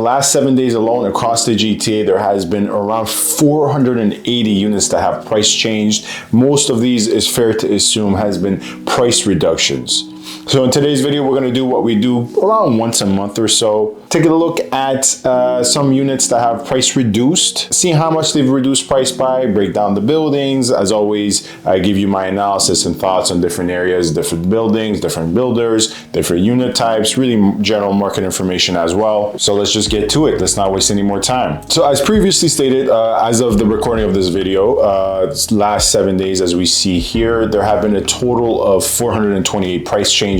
last 7 days alone across the GTA, there has been around 480 units that have price changed. Most of these, is fair to assume, has been price reductions. So in today's video, we're going to do what we do around once a month or so. Take a look at some units that have price reduced, see how much they've reduced price by, break down the buildings. As always, I give you my analysis and thoughts on different areas, different buildings, different builders, different unit types, really general market information as well. So let's just get to it. Let's not waste any more time. So as previously stated, as of the recording of this video, last 7 days, as we see here, there have been a total of 428 price changes.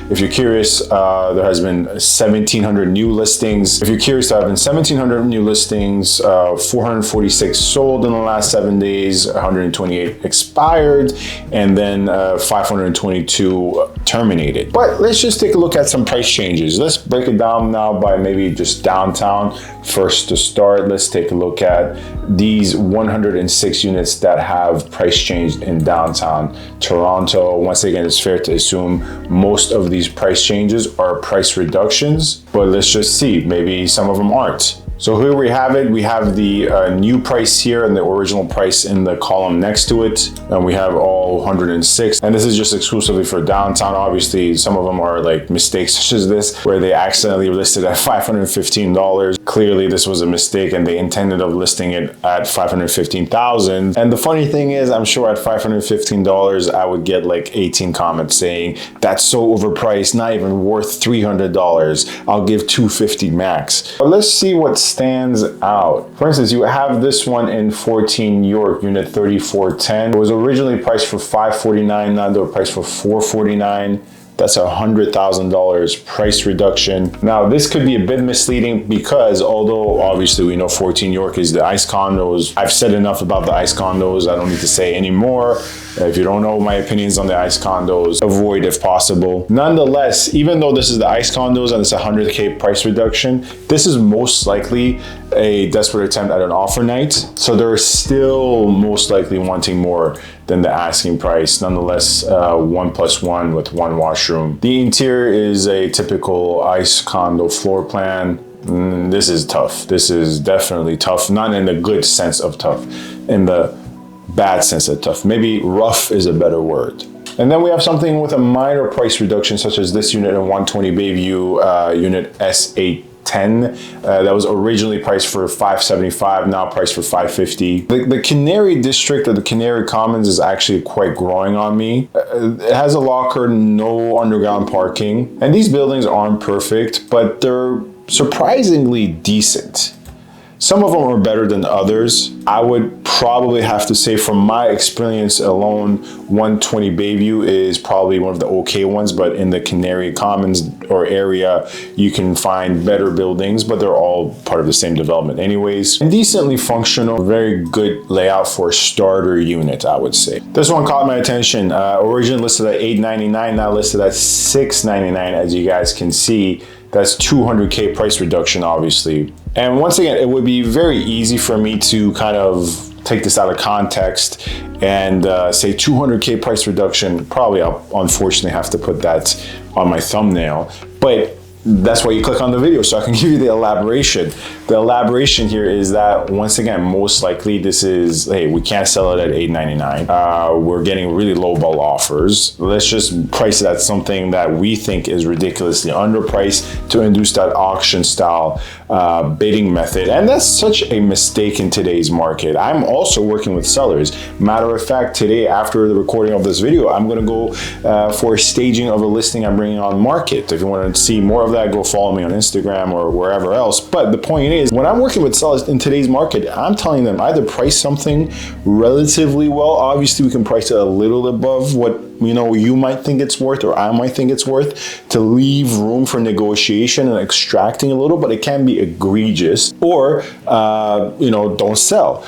If you're curious, there has been 1,700 new listings. If you're curious, there have been 1,700 new listings, 446 sold in the last 7 days, 128 expired, and then 522 terminated. But let's just take a look at some price changes. Let's break it down now by maybe just downtown. First to start, let's take a look at these 106 units that have price changed in downtown Toronto. Once again, it's fair to assume most of these price changes are price reductions, but let's just see, maybe some of them aren't. So here we have it. We have the new price here and the original price in the column next to it. And we have all 106. And this is just exclusively for downtown. Obviously, some of them are like mistakes such as this, where they accidentally listed at $515. Clearly, this was a mistake and they intended of listing it at $515,000. And the funny thing is, I'm sure at $515, I would get like 18 comments saying, that's so overpriced, not even worth $300. I'll give $250 max. But let's see what stands out. For instance, you have this one in 14 York, unit 3410. It was originally priced for $549, now they're priced for $449. That's $100,000 price reduction. Now, this could be a bit misleading because although obviously we know 14 York is the ICE condos, I've said enough about the ICE condos. I don't need to say any more. If you don't know my opinions on the ICE condos, avoid if possible. Nonetheless, even though this is the ICE condos and it's a 100K price reduction, this is most likely a desperate attempt at an offer night. So they're still most likely wanting more than the asking price. Nonetheless, 1+1 with one washroom. The interior is a typical ICE condo floor plan. This is tough. This is definitely tough, not in the good sense of tough, in the bad sense of tough. Maybe rough is a better word. And then we have something with a minor price reduction, such as this unit in 120 Bayview, unit S810. That was originally priced for $575, now priced for $550. The Canary District or the Canary Commons is actually quite growing on me. It has a locker, no underground parking. And these buildings aren't perfect, but they're surprisingly decent. Some of them are better than others. I would probably have to say, from my experience alone, 120 Bayview is probably one of the okay ones, but in the Canary Commons or area, you can find better buildings, but they're all part of the same development anyways. And decently functional, very good layout for a starter unit, I would say. This one caught my attention. Originally listed at $899, now listed at $699, as you guys can see. That's 200K price reduction, obviously. And once again, it would be very easy for me to kind of take this out of context and say 200K price reduction. Probably I'll unfortunately have to put that on my thumbnail, but that's why you click on the video, so I can give you the elaboration. The elaboration here is that, once again, most likely this is, hey, we can't sell it at $899. We're getting really lowball offers. Let's just price it at something that we think is ridiculously underpriced to induce that auction style bidding method. And that's such a mistake in today's market. I'm also working with sellers. Matter of fact, today, after the recording of this video, I'm gonna go for a staging of a listing I'm bringing on market. If you want to see more of that, go follow me on Instagram or wherever else. But the point is, when I'm working with sellers in today's market, I'm telling them either price something relatively well. Obviously, we can price it a little above what you might think it's worth, or I might think it's worth, to leave room for negotiation and extracting a little, but it can be egregious, or don't sell.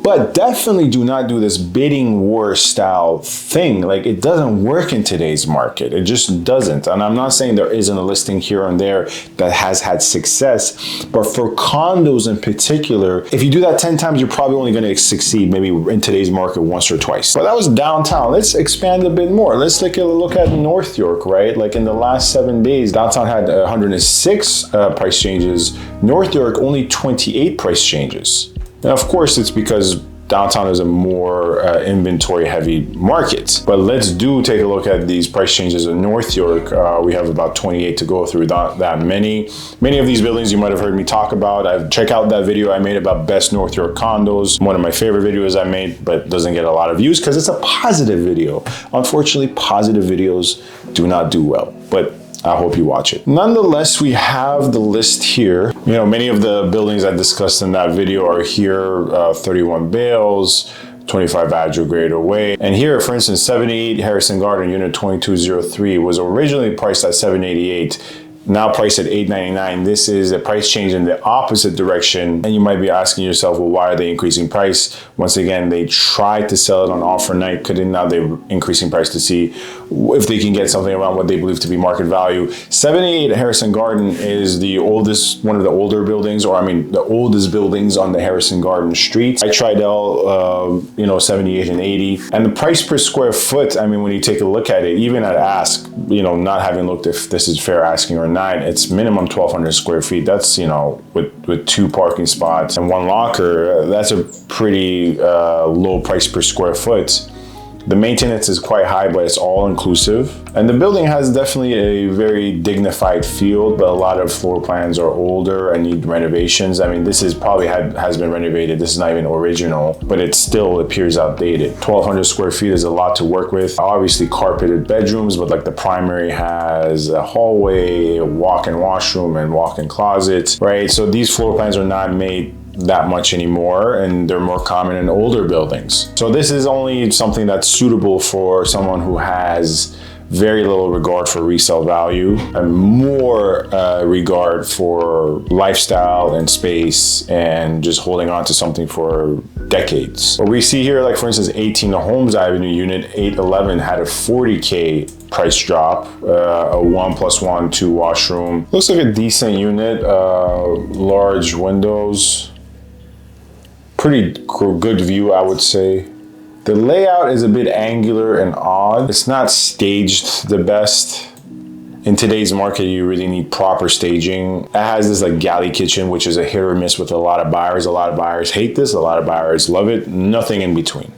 But definitely do not do this bidding war style thing. Like, it doesn't work in today's market. It just doesn't. And I'm not saying there isn't a listing here and there that has had success, but for condos in particular, if you do that 10 times, you're probably only going to succeed maybe in today's market once or twice. But that was downtown. Let's expand a bit more. Let's take a look at North York, right? Like, in the last 7 days, downtown had 106 price changes. North York only 28 price changes. And of course, it's because downtown is a more inventory heavy market. But let's take a look at these price changes in North York. We have about 28 to go through, that many. Many of these buildings you might have heard me talk about. Check out that video I made about best North York condos. One of my favorite videos I made, but doesn't get a lot of views because it's a positive video. Unfortunately, positive videos do not do well. But I hope you watch it. Nonetheless, we have the list here. You know, many of the buildings I discussed in that video are here. 31 Bales, 25 Adjo Grade away. And here, for instance, 78 Harrison Garden, unit 2203 was originally priced at $788. Now priced at $899. This is a price change in the opposite direction. And you might be asking yourself, well, why are they increasing price? Once again, they tried to sell it on offer night, couldn't. Now they're increasing price to see if they can get something around what they believe to be market value. 78 Harrison Garden is the oldest, one of the older buildings, or I mean, the oldest buildings on the Harrison Garden street. I tried all, 78 and 80. And the price per square foot, I mean, when you take a look at it, even at ask, not having looked if this is fair asking or not, it's minimum 1,200 square feet. That's, with 2 parking spots and 1 locker, that's a pretty low price per square foot. The maintenance is quite high, but it's all inclusive. And the building has definitely a very dignified feel, but a lot of floor plans are older and need renovations. I mean, this is probably has been renovated. This is not even original, but it still appears outdated. 1,200 square feet is a lot to work with. Obviously carpeted bedrooms, but like the primary has a hallway, a walk-in washroom, and walk-in closet, right? So these floor plans are not made that much anymore, and they're more common in older buildings. So this is only something that's suitable for someone who has very little regard for resale value and more regard for lifestyle and space and just holding on to something for decades. What we see here, like for instance, 18 Holmes Avenue, unit 811 had a $40K price drop, a 1+1 2 washroom. Looks like a decent unit, large windows. Pretty good view, I would say. The layout is a bit angular and odd. It's not staged the best. In today's market, you really need proper staging. It has this like galley kitchen, which is a hit or miss with a lot of buyers. A lot of buyers hate this, a lot of buyers love it, nothing in between.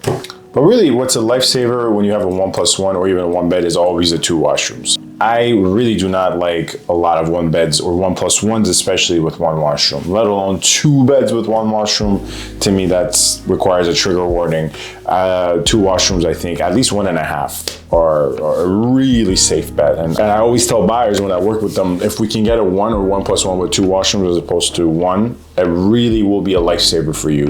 But really, what's a lifesaver when you have a 1+1 or even a 1 bed is always the 2 washrooms. I really do not like a lot of 1 beds or 1+1s, especially with 1 washroom, let alone 2 beds with 1 washroom. To me, that requires a trigger warning. 2 washrooms, I think, at least 1.5 are a really safe bet. And I always tell buyers when I work with them, if we can get a 1 or 1+1 with 2 washrooms as opposed to 1, it really will be a lifesaver for you,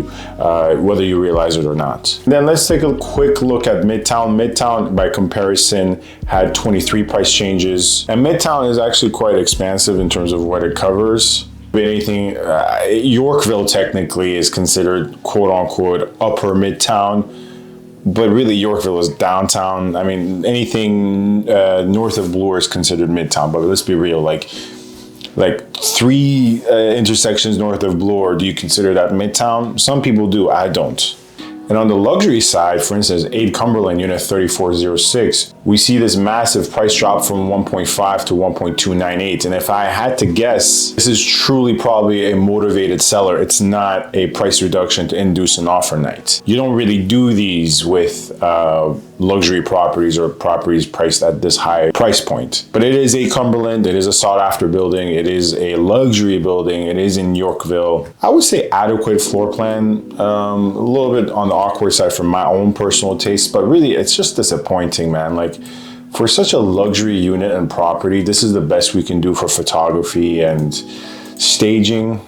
whether you realize it or not. Then let's take a quick look at Midtown. Midtown, by comparison, had 23 price changes. And Midtown is actually quite expansive in terms of what it covers. If anything, Yorkville technically is considered quote unquote upper Midtown, but really Yorkville is downtown. I mean, anything north of Bloor is considered Midtown, but let's be real, like 3 intersections north of Bloor, do you consider that Midtown? Some people do, I don't. And on the luxury side, for instance, 8 Cumberland, unit 3406, we see this massive price drop from 1.5 to 1.298. And if I had to guess, this is truly probably a motivated seller. It's not a price reduction to induce an offer night. You don't really do these with luxury properties or properties priced at this high price point. But it is a Cumberland, it is a sought after building, it is a luxury building, it is in Yorkville. I would say adequate floor plan, a little bit on the awkward side from my own personal taste, but really it's just disappointing, man. Like, for such a luxury unit and property, this is the best we can do for photography and staging.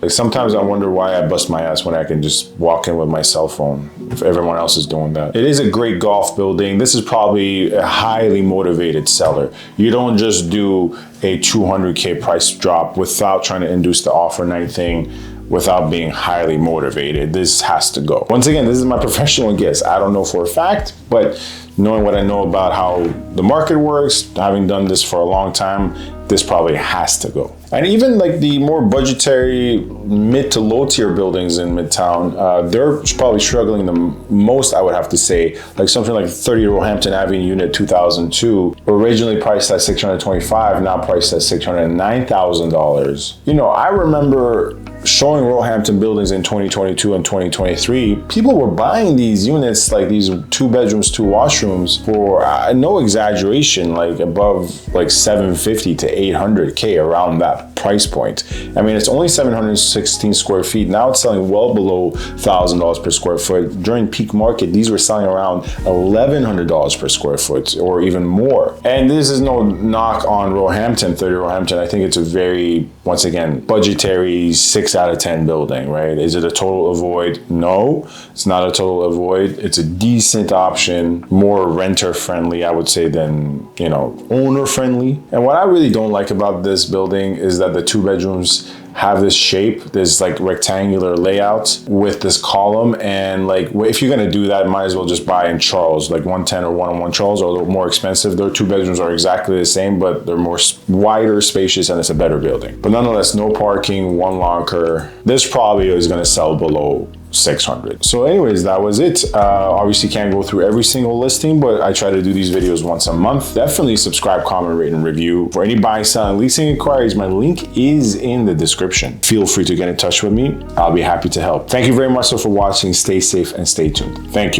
Like, sometimes I wonder why I bust my ass when I can just walk in with my cell phone if everyone else is doing that. It is a great golf building. This is probably a highly motivated seller. You don't just do a 200K price drop without trying to induce the offer night thing without being highly motivated. This has to go. Once again, this is my professional guess. I don't know for a fact, but knowing what I know about how the market works, having done this for a long time, this probably has to go. And even like the more budgetary mid to low tier buildings in Midtown, they're probably struggling the most, I would have to say. Like something like 30 Roehampton Avenue Unit 2002, originally priced at $625, now priced at $609,000. You know, I remember showing Roehampton buildings in 2022 and 2023, people were buying these units, like these 2 bedrooms, 2 washrooms, for no exaggeration, like above like 750 to 800K, around that price point. I mean, it's only 716 square feet. Now it's selling well below $1,000 per square foot. During peak market, these were selling around $1,100 per square foot or even more. And this is no knock on Roehampton, 30 Roehampton. I think it's a very, once again, budgetary 6 out of 10 building, right? Is it a total avoid? No, it's not a total avoid. It's a decent option, more renter friendly, I would say, than, you know, owner friendly. And what I really don't like about this building is that the 2 bedrooms have this shape, this like rectangular layout with this column. And like, if you're gonna do that, might as well just buy in Charles, like 110 or 101 Charles, or a little more expensive. Their 2 bedrooms are exactly the same, but they're more wider, spacious, and it's a better building. But nonetheless, no parking, 1 locker. This probably is gonna sell below 600. So anyways, that was it. Obviously can't go through every single listing, but I try to do these videos once a month. Definitely subscribe, comment, rate, and review. For any buying, selling, leasing inquiries, my link is in the description. Feel free to get in touch with me. I'll be happy to help. Thank you very much for watching. Stay safe and stay tuned. Thank you.